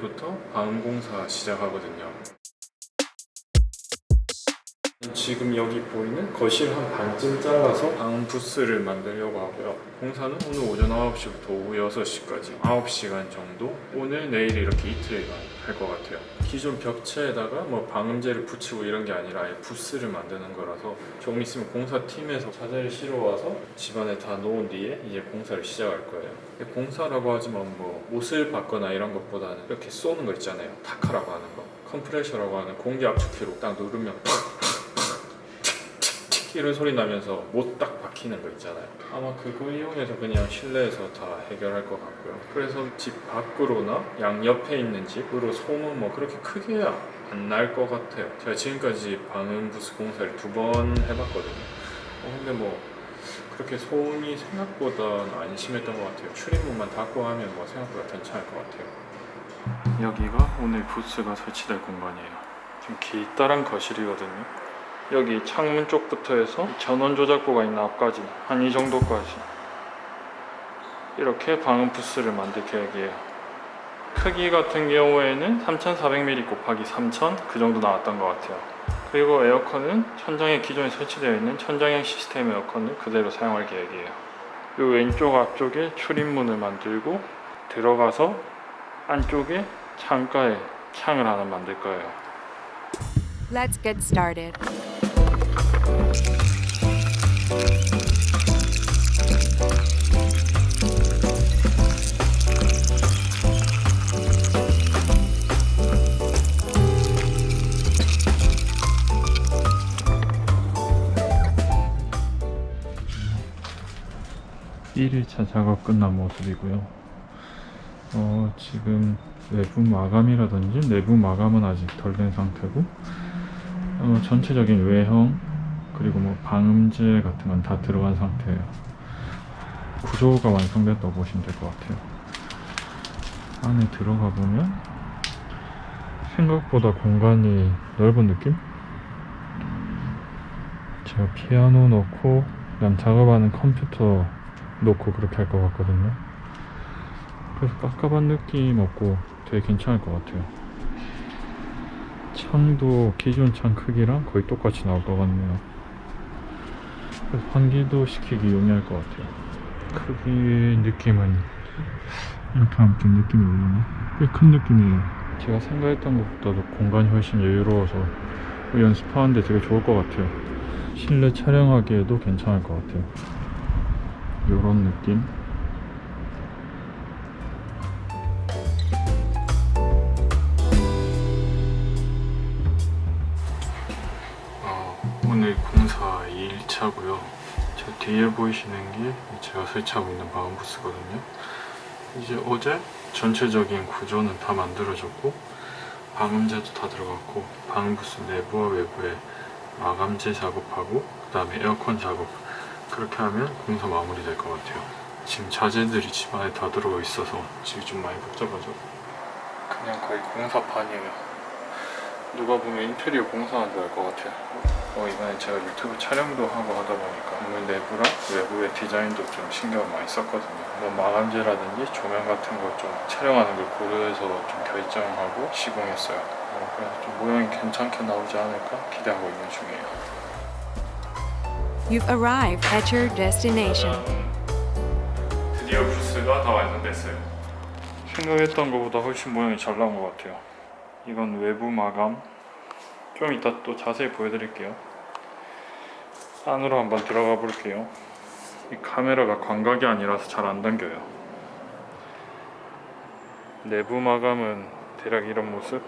내일부터 방음 공사 시작하거든요. 지금 여기 보이는 거실 한 반쯤 잘라서 방음 부스를 만들려고 하고요. 공사는 오늘 오전 9시부터 오후 6시까지 9시간 정도 오늘 내일 이렇게 이틀간 할 것 같아요. 기존 벽체에다가 뭐 방음제를 붙이고 이런 게 아니라 아예 부스를 만드는 거라서 조금 있으면 공사팀에서 자재를 실어 와서 집안에 다 놓은 뒤에 이제 공사를 시작할 거예요. 공사라고 하지만 뭐 옷을 받거나 이런 것보다는 이렇게 쏘는 거 있잖아요. 타카라고 하는 거, 컴프레셔라고 하는 공기 압축기로 딱 누르면 이런 소리 나면서 못 딱 박히는 거 있잖아요. 아마 그거 이용해서 그냥 실내에서 다 해결할 것 같고요. 그래서 집 밖으로나 양옆에 있는 집으로 소음은 뭐 그렇게 크게 안 날 것 같아요. 제가 지금까지 방음 부스 공사를 2번 해봤거든요. 근데 뭐 그렇게 소음이 생각보다 안 심했던 것 같아요. 출입문만 닫고 하면 뭐 생각보다 괜찮을 것 같아요. 여기가 오늘 부스가 설치될 공간이에요. 좀 길다란 거실이거든요. 여기 창문 쪽부터 해서 전원 조작부가 있는 앞까지 한 이 정도까지 이렇게 방음 부스를 만들 계획이에요. 크기 같은 경우에는 3400mm 곱하기 3000 그 정도 나왔던 것 같아요. 그리고 에어컨은 천장에 기존에 설치되어 있는 천장형 시스템 에어컨을 그대로 사용할 계획이에요. 이 왼쪽 앞쪽에 출입문을 만들고 들어가서 안쪽에 창가에 창을 하나 만들 거예요. Let's get started. (1일차) 작업 끝난 모습이고요. 지금 외부 마감이라든지 내부 마감은 아직 덜 된 상태고, 전체적인 외형 그리고 뭐 방음제 같은 건 다 들어간 상태예요. 구조가 완성됐다고 보시면 될 것 같아요. 안에 들어가 보면 생각보다 공간이 넓은 느낌? 제가 피아노 넣고 그다음 작업하는 컴퓨터 놓고 그렇게 할 것 같거든요. 그래서 깝깝한 느낌 없고 되게 괜찮을 것 같아요. 창도 기존 창 크기랑 거의 똑같이 나올 것 같네요. 그래서 환기도 시키기 용이할 것 같아요. 크기 느낌은 이렇게 하면 좀 느낌이 오려나? 꽤 큰 느낌이에요. 제가 생각했던 것보다도 공간이 훨씬 여유로워서 연습하는데 되게 좋을 것 같아요. 실내 촬영하기에도 괜찮을 것 같아요. 요런 느낌. 오늘 공사 2일차고요. 저 뒤에 보이시는 게 제가 설치하고 있는 방음 부스거든요. 이제 어제 전체적인 구조는 다 만들어졌고 방음제도 다 들어갔고 방음 부스 내부와 외부에 마감재 작업하고 그 다음에 에어컨 작업, 그렇게 하면 공사 마무리 될 것 같아요. 지금 자재들이 집 안에 다 들어가 있어서 집이 좀 많이 복잡하죠. 그냥 거의 공사판이에요. 누가 보면 인테리어 공사하는 줄 알 것 같아요. 이번에 제가 유튜브 촬영도 하고 하다 보니까 건물 내부랑 외부의 디자인도 좀 신경을 많이 썼거든요. 뭐 마감재라든지 조명 같은 거 좀 촬영하는 걸 고려해서 좀 결정하고 시공했어요. 그래서 좀 모양이 괜찮게 나오지 않을까 기대하고 있는 중이에요. You've arrived at your destination. 드디어 부스가 다 완성됐어요. 생각했던 것보다 훨씬 모양이 잘 나온 것 같아요. 이건 외부 마감. 좀 이따 또 자세히 보여드릴게요. 안으로 한번 들어가 볼게요. 이 카메라가 광각이 아니라서 잘 안 당겨요. 내부 마감은 대략 이런 모습.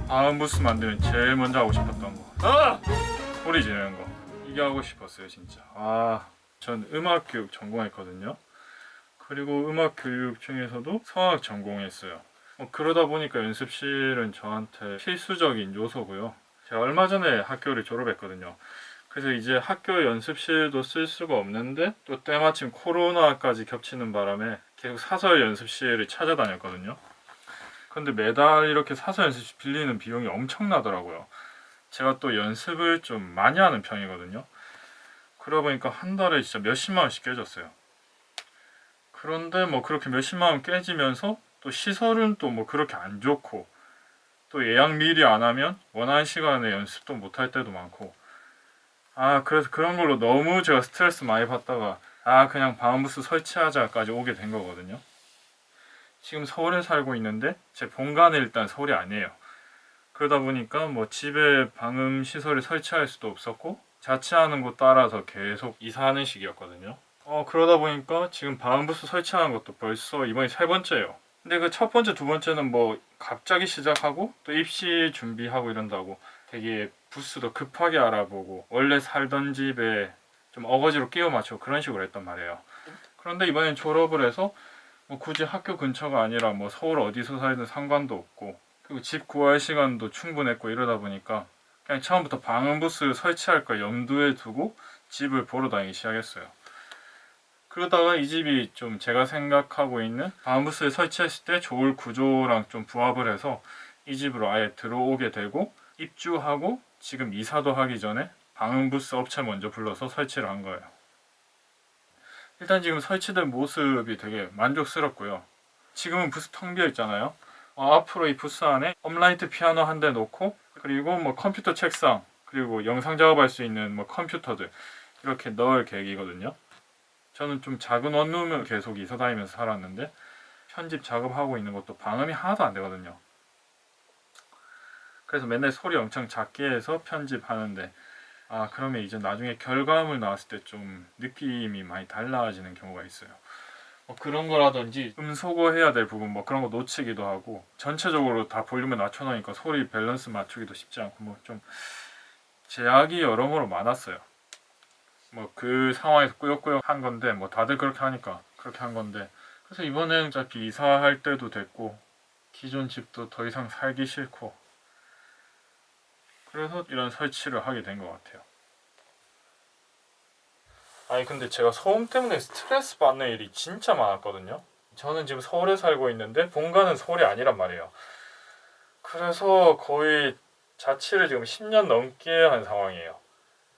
방음 부스 만들면 제일 먼저 하고 싶었던 거, 소리 지르는 거. 이게 하고 싶었어요 진짜. 전 음악 교육 전공했거든요. 그리고 음악 교육 중에서도 성악 전공했어요. 그러다 보니까 연습실은 저한테 필수적인 요소고요. 제가 얼마 전에 학교를 졸업했거든요. 그래서 이제 학교 연습실도 쓸 수가 없는데 또 때마침 코로나까지 겹치는 바람에 계속 사설 연습실을 찾아다녔거든요. 근데 매달 이렇게 사설 연습실 빌리는 비용이 엄청나더라고요. 제가 또 연습을 좀 많이 하는 편이거든요. 그러다 보니까 한 달에 진짜 몇십만 원씩 깨졌어요. 그런데 뭐 그렇게 몇십만 원 깨지면서 또 시설은 또 뭐 그렇게 안 좋고 또 예약 미리 안 하면 원하는 시간에 연습도 못 할 때도 많고 그래서 그런 걸로 너무 제가 스트레스 많이 받다가 그냥 방음부스 설치하자까지 오게 된 거거든요. 지금 서울에 살고 있는데 제 본가는 일단 서울이 아니에요. 그러다 보니까 뭐 집에 방음 시설을 설치할 수도 없었고 자취하는 곳 따라서 계속 이사하는 시기였거든요. 그러다 보니까 지금 방음부스 설치하는 것도 벌써 이번이 세 번째예요. 근데 그 첫 번째, 두 번째는 뭐 갑자기 시작하고 또 입시 준비하고 이런다고 되게 부스도 급하게 알아보고 원래 살던 집에 좀 어거지로 끼워 맞추고 그런 식으로 했단 말이에요. 그런데 이번엔 졸업을 해서 뭐 굳이 학교 근처가 아니라 뭐 서울 어디서 살든 상관도 없고 그리고 집 구할 시간도 충분했고 이러다 보니까 그냥 처음부터 방음부스 설치할 걸 염두에 두고 집을 보러 다니기 시작했어요. 그러다가 이 집이 좀 제가 생각하고 있는 방음부스를 설치했을 때 좋을 구조랑 좀 부합을 해서 이 집으로 아예 들어오게 되고 입주하고 지금 이사도 하기 전에 방음부스 업체 먼저 불러서 설치를 한 거예요. 일단 지금 설치된 모습이 되게 만족스럽고요. 지금은 부스 텅 비어 있잖아요. 앞으로 이 부스 안에 업라이트 피아노 한 대 놓고 그리고 뭐 컴퓨터 책상 그리고 영상 작업할 수 있는 뭐 컴퓨터들 이렇게 넣을 계획이거든요. 저는 좀 작은 원룸을 계속 이사 다니면서 살았는데 편집 작업하고 있는 것도 방음이 하나도 안 되거든요. 그래서 맨날 소리 엄청 작게 해서 편집하는데 그러면 이제 나중에 결과물 나왔을 때 좀 느낌이 많이 달라지는 경우가 있어요. 뭐 그런 거라든지 음소거 해야 될 부분 뭐 그런 거 놓치기도 하고 전체적으로 다 볼륨을 낮춰놓으니까 소리 밸런스 맞추기도 쉽지 않고 뭐 좀 제약이 여러모로 많았어요. 뭐 그 상황에서 꾸역꾸역 한 건데 뭐 다들 그렇게 하니까 그렇게 한 건데 그래서 이번엔 어차피 이사할 때도 됐고 기존 집도 더 이상 살기 싫고 그래서 이런 설치를 하게 된 것 같아요. 근데 제가 소음 때문에 스트레스 받는 일이 진짜 많았거든요. 저는 지금 서울에 살고 있는데 본가는 서울이 아니란 말이에요. 그래서 거의 자취를 지금 10년 넘게 한 상황이에요.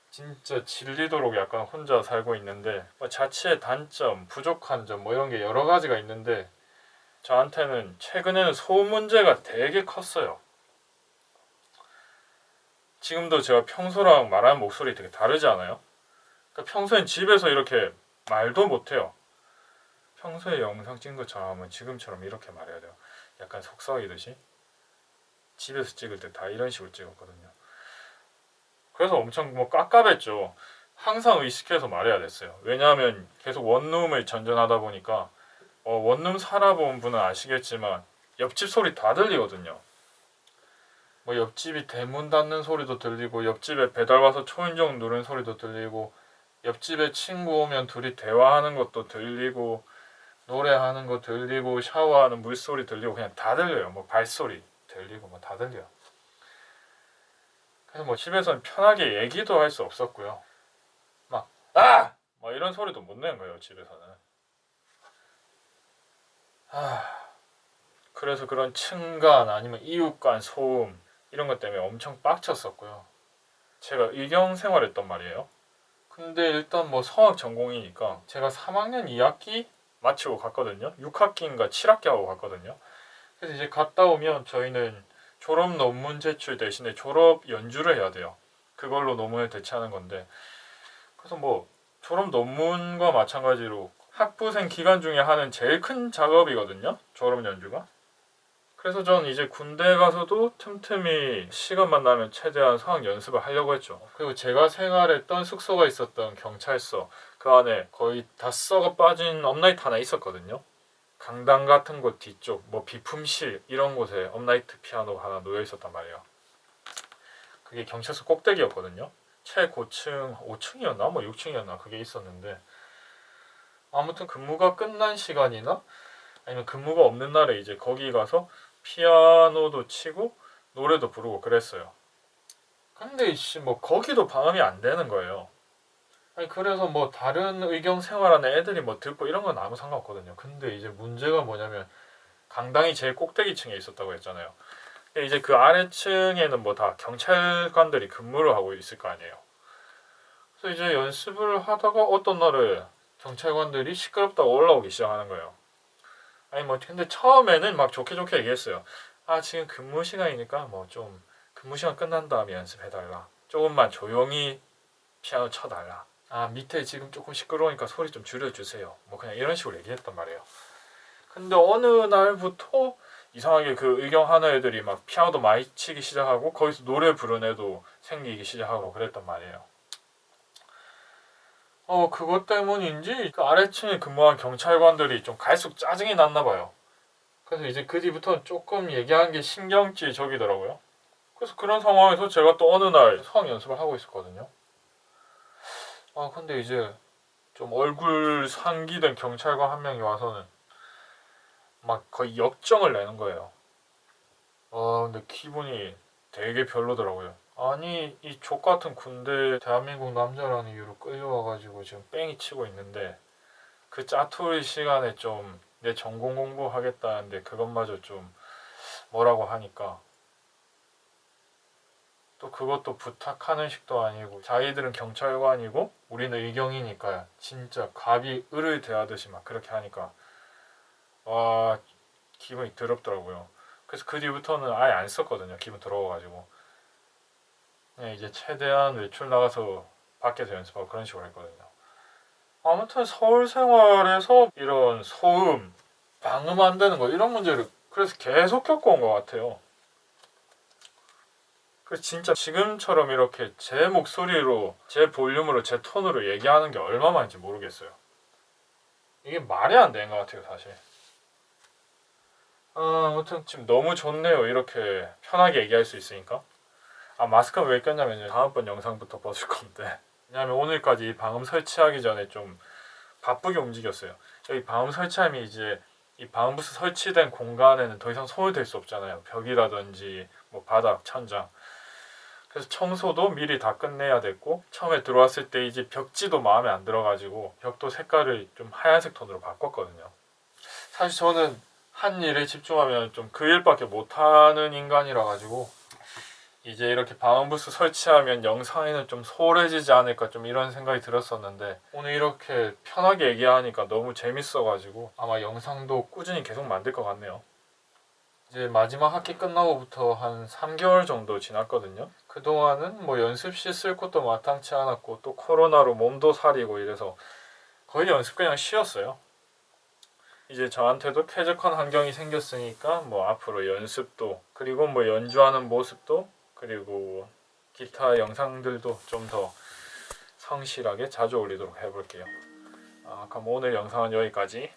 진짜 질리도록 약간 혼자 살고 있는데 뭐 자취의 단점, 부족한 점 뭐 이런 게 여러 가지가 있는데 저한테는 최근에는 소음 문제가 되게 컸어요. 지금도 제가 평소랑 말하는 목소리 되게 다르지 않아요? 그러니까 평소엔 집에서 이렇게 말도 못해요. 평소에 영상 찍는 것처럼 하면 지금처럼 이렇게 말해야 돼요. 약간 속삭이듯이. 집에서 찍을 때 다 이런 식으로 찍었거든요. 그래서 엄청 뭐 깝깝했죠. 항상 의식해서 말해야 됐어요. 왜냐하면 계속 원룸을 전전하다 보니까 원룸 살아본 분은 아시겠지만 옆집 소리 다 들리거든요. 뭐 옆집이 대문 닫는 소리도 들리고 옆집에 배달 와서 초인종 누른 소리도 들리고 옆집에 친구 오면 둘이 대화하는 것도 들리고 노래하는 거 들리고 샤워하는 물소리 들리고 그냥 다 들려요. 뭐 발소리 들리고 뭐 다 들려요. 그래서 뭐 집에서는 편하게 얘기도 할 수 없었고요. 막 이런 소리도 못 내는 거예요 집에서는. 그래서 그런 층간 아니면 이웃 간 소음 이런 것 때문에 엄청 빡쳤었고요. 제가 의경 생활했단 말이에요. 근데 일단 뭐 성악 전공이니까 제가 3학년 2학기 마치고 갔거든요. 6학기인가 7학기 하고 갔거든요. 그래서 이제 갔다 오면 저희는 졸업 논문 제출 대신에 졸업 연주를 해야 돼요. 그걸로 논문을 대체하는 건데 그래서 뭐 졸업 논문과 마찬가지로 학부생 기간 중에 하는 제일 큰 작업이거든요. 졸업 연주가. 그래서 전 이제 군대 가서도 틈틈이 시간만 나면 최대한 성악 연습을 하려고 했죠. 그리고 제가 생활했던 숙소가 있었던 경찰서 그 안에 거의 다 썩어 빠진 업라이트 하나 있었거든요. 강당 같은 곳 뒤쪽 뭐 비품실 이런 곳에 업라이트 피아노가 하나 놓여 있었단 말이에요. 그게 경찰서 꼭대기였거든요. 최고층 5층이었나 뭐 6층이었나 그게 있었는데 아무튼 근무가 끝난 시간이나 아니면 근무가 없는 날에 이제 거기 가서 피아노도 치고 노래도 부르고 그랬어요. 근데 뭐 거기도 방음이 안 되는 거예요. 그래서 뭐 다른 의경 생활하는 애들이 뭐 듣고 이런 건 아무 상관없거든요. 근데 이제 문제가 뭐냐면 강당이 제일 꼭대기층에 있었다고 했잖아요. 근데 이제 그 아래층에는 뭐 다 경찰관들이 근무를 하고 있을 거 아니에요. 그래서 이제 연습을 하다가 어떤 날에 경찰관들이 시끄럽다고 올라오기 시작하는 거예요. 아니 뭐 근데 처음에는 막 좋게 얘기했어요. 아 지금 근무 시간이니까 뭐 좀 근무 시간 끝난 다음에 연습해달라. 조금만 조용히 피아노 쳐달라. 아 밑에 지금 조금 시끄러우니까 소리 좀 줄여주세요. 뭐 그냥 이런 식으로 얘기했단 말이에요. 근데 어느 날부터 이상하게 그 의경하는 애들이 막 피아노도 많이 치기 시작하고 거기서 노래 부르는 애도 생기기 시작하고 그랬단 말이에요. 그것 때문인지 그 아래층에 근무한 경찰관들이 좀 갈수록 짜증이 났나 봐요. 그래서 이제 그 뒤부터는 조금 얘기하는 게 신경질적이더라고요. 그래서 그런 상황에서 제가 또 어느 날 수학 연습을 하고 있었거든요. 근데 이제 좀 얼굴 상기된 경찰관 한 명이 와서는 막 거의 역정을 내는 거예요. 근데 기분이 되게 별로더라고요. 아니 이 족같은 군대 대한민국 남자라는 이유로 끌려와가지고 지금 뺑이 치고 있는데 그 짜투리 시간에 좀 내 전공 공부하겠다는데 그것마저 좀 뭐라고 하니까 또 그것도 부탁하는 식도 아니고 자기들은 경찰관이고 우리는 의경이니까 진짜 갑이 을을 대하듯이 막 그렇게 하니까 와 기분이 더럽더라고요. 그래서 그 뒤부터는 아예 안 썼거든요. 기분 더러워가지고 그냥 이제 최대한 외출 나가서 밖에서 연습하고 그런 식으로 했거든요. 아무튼 서울 생활에서 이런 소음, 방음 안 되는 거 이런 문제를 그래서 계속 겪어온 것 같아요. 그래서 진짜 지금처럼 이렇게 제 목소리로, 제 볼륨으로, 제 톤으로 얘기하는 게 얼마만인지 모르겠어요. 이게 말이 안 되는 것 같아요, 사실. 아무튼 지금 너무 좋네요. 이렇게 편하게 얘기할 수 있으니까. 마스크는 왜 꼈냐면 다음번 영상부터 벗을 건데. 왜냐면 오늘까지 이 방음 설치하기 전에 좀 바쁘게 움직였어요. 여기 방음 설치하면 이제 이 방음부스 설치된 공간에는 더 이상 손을 댈 수 없잖아요. 벽이라든지 뭐 바닥, 천장. 그래서 청소도 미리 다 끝내야 됐고 처음에 들어왔을 때 이제 벽지도 마음에 안 들어가지고 벽도 색깔을 좀 하얀색 톤으로 바꿨거든요. 사실 저는 한 일에 집중하면 좀 그 일밖에 못하는 인간이라 가지고 이제 이렇게 방음부스 설치하면 영상에는 좀 소홀해지지 않을까 좀 이런 생각이 들었었는데 오늘 이렇게 편하게 얘기하니까 너무 재밌어가지고 아마 영상도 꾸준히 계속 만들 것 같네요. 이제 마지막 학기 끝나고부터 한 3개월 정도 지났거든요. 그동안은 뭐 연습실 쓸 곳도 마땅치 않았고 또 코로나로 몸도 사리고 이래서 거의 연습 그냥 쉬었어요. 이제 저한테도 쾌적한 환경이 생겼으니까 뭐 앞으로 연습도 그리고 뭐 연주하는 모습도 그리고 기타 영상들도 좀 더 성실하게 자주 올리도록 해볼게요. 그럼 오늘 영상은 여기까지.